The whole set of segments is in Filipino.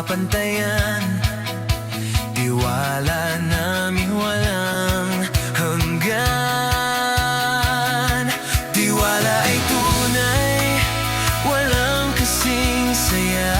mapapantayan. Tiwala namin walang hanggan. Tiwala ay tunay, walang kasing saya.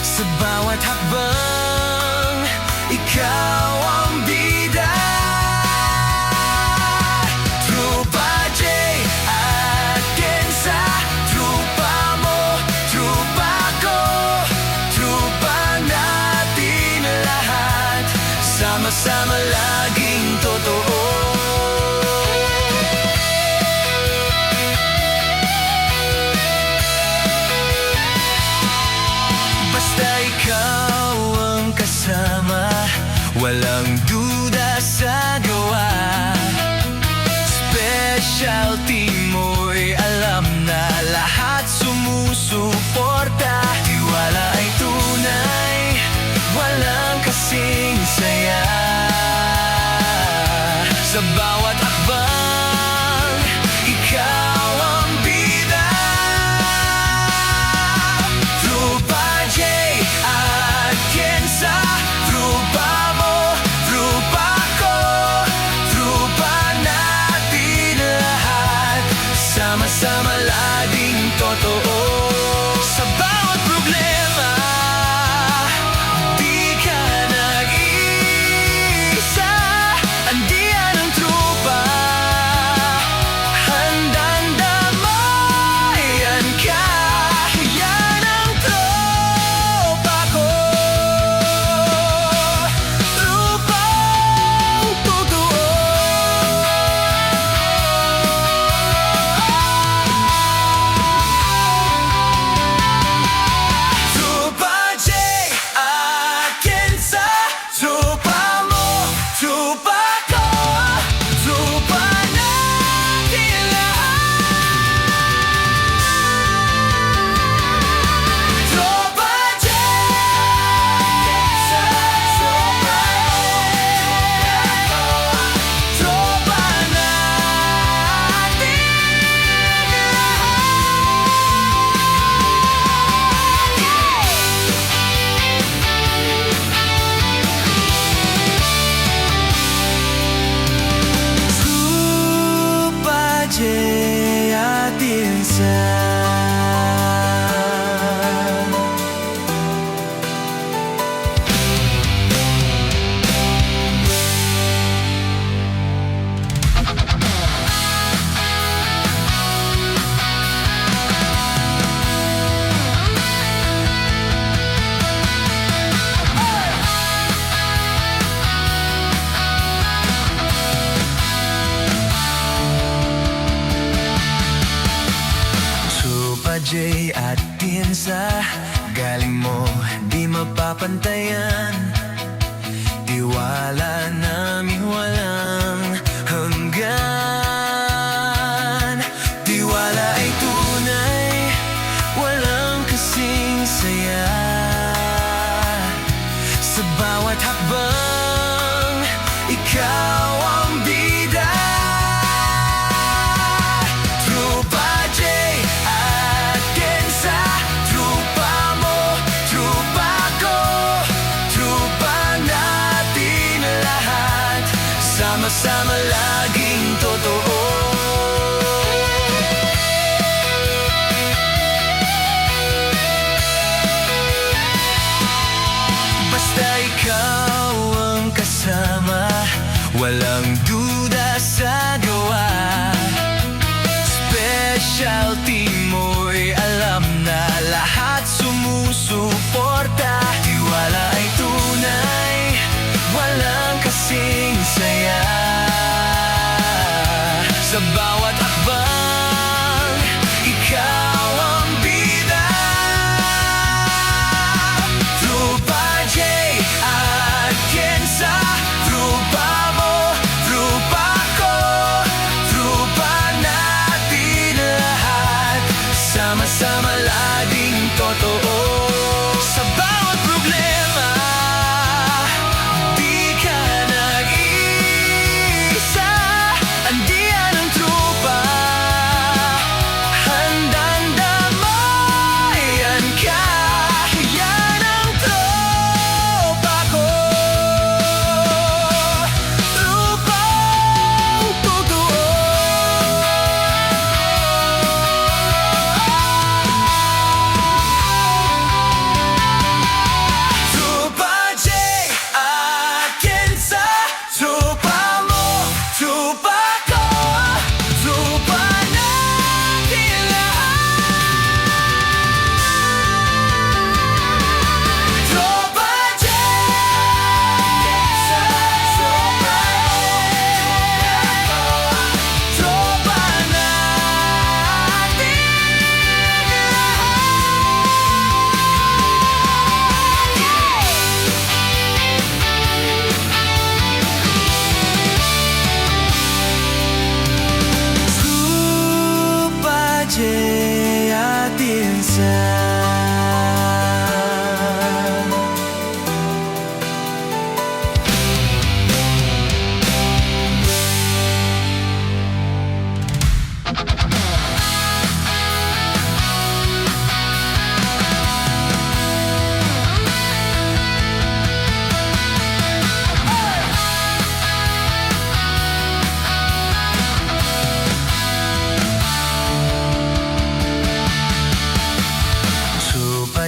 Sa bawat hakbang, ikaw ang bida. Trupa J at Kenza, trupa mo, trupa ko, trupa natin lahat. Sama-sama laging totoo. Basta ikaw ang kasama, walang duda sa gawa. Specialty mo'y alam na lahat sumusuporta. Tiwala ay tunay, walang kasing saya. Sa bawat akbang, ikaw ang bida. Trupa J at Kenza, trupa mo, trupa ko, trupa natin lahat. Sama-sama laging totoo. Sa bawat problema, di ka nag-iisa. Andiyan ang trupa, handang damayan ka. Yan ang tropa ko, trupang totoo. Trupa J at Kenza, trupa mo, trupa ko, trupa natin lahat. Trupa J, Kenza, trupa ko, trupa natin Trupa J at Kenza. Trupa J at Kenza, galing mo di mapapantayan. Tiwala namin walang hanggan. Tiwala ay tunay, walang kasing saya. Sa bawat hakbang, ikaw ang bida. Trupa J at Kenza, trupa mo, trupa ko, trupa natin lahat. Sama-sama laging totoo. Basta ikaw ang kasama, walang duda sa gawa. Specialty mo'y alam na lahat sumusuporta. Tiwala ay tunay, walang kasing saya. Sa bawat akbang, ikaw ang bida. Trupa J at Kenza, trupa mo, trupa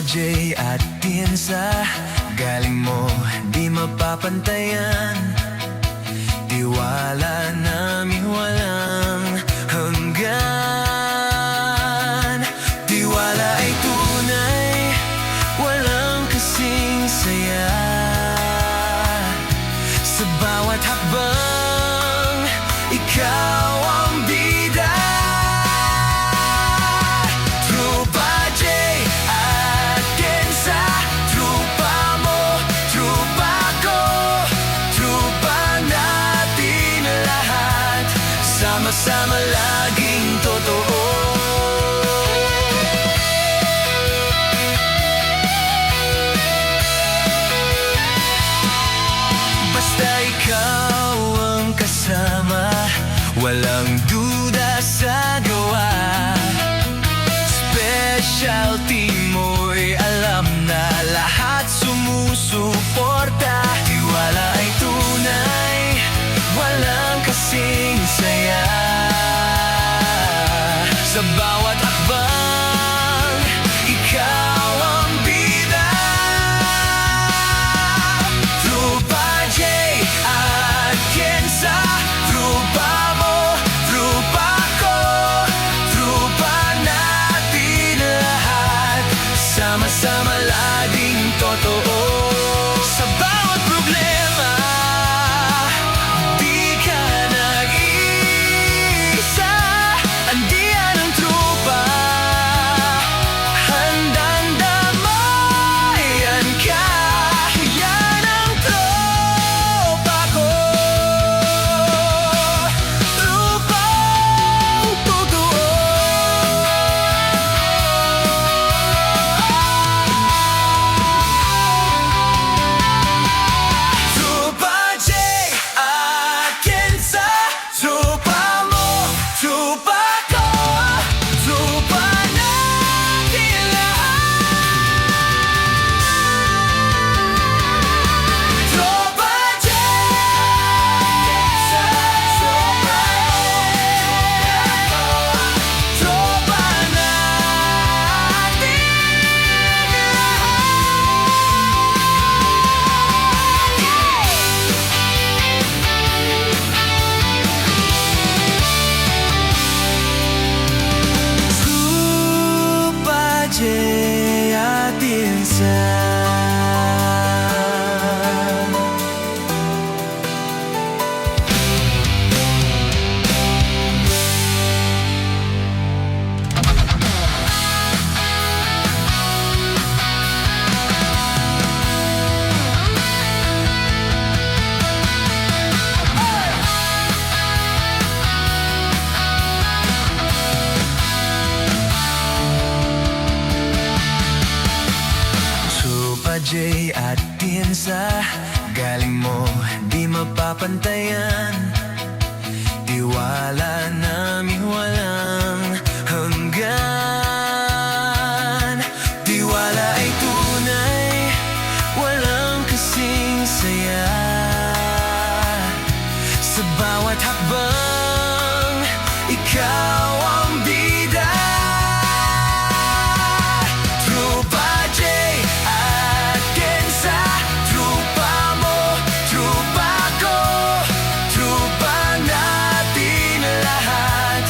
Jay at Tiensa, galing mo di mapapantayan. Tiwala namin walang hanggan. Tiwala ay tunay, walang kasing saya. Sa bawat hakbang, ikaw ang bida. Sama-sama laging totoo. Basta ikaw ang kasama, walang duda sa gawa. Specialty mo'y alam na lahat sumusuporta. Tiwala ay tunay, walang kasing saya. Sa bawat hakbang, ikaw ang bida. Trupa Jay at Tiensa, trupa mo, trupa ko, trupa natin lahat. Sama-sama laging totoo. Sa bawat problema, di ka nag-iisa. Andiyan ang trupa, handang damayan ka. Yan ang tropa ko, trupang totoo. Trupa Jay at Tiensa, trupa mo, trupa ko, trupa natin lahat. Trupa Jay, trupa ko, trupa natin Trupa Jay at Tiensa. Trupa Jay at Tiensa, galing mo di mapapantayan. Tiwala namin walang hanggan. Tiwala ay tunay, walang kasing saya. Sa bawat hakbang, ikaw ang bida. Trupa Jay at Tiensa, trupa mo, trupa ko, trupa natin lahat.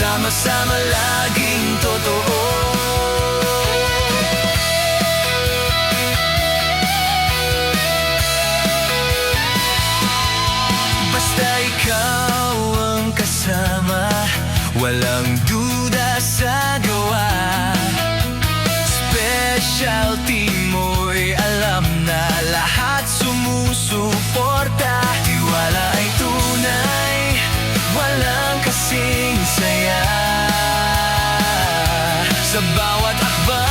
Sama-sama laging totoo. Basta ikaw ang kasama, walang duda sa gawa. Specialty mo'y alam na lahat sumusuporta. Tiwala ay tunay, walang kasing saya. Sa bawat hakbang,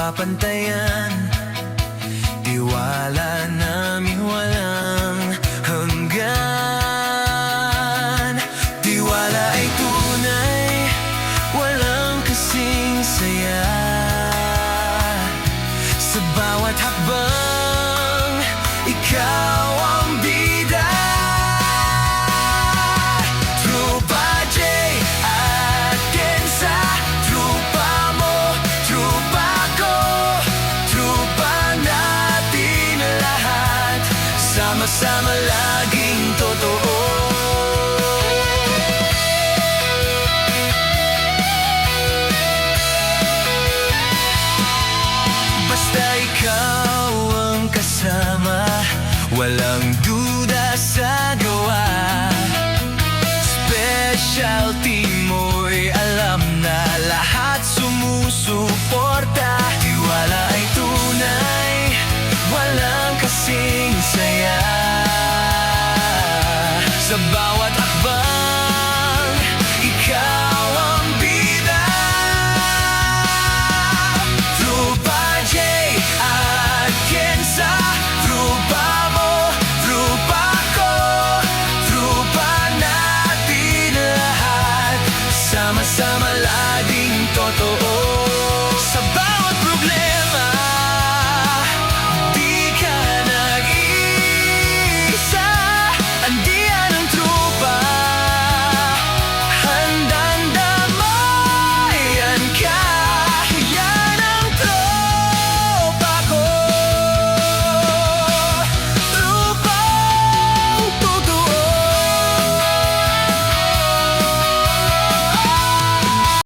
pagpapantayan. Tiwala namin walang hanggan. Tiwala ay tunay, walang kasing saya. Sa bawat hakbang, ikaw ang bida. Trupa J at Kenza, trupa mo, trupa ko, trupa natin lahat, sama-sama laging totoo. Basta ikaw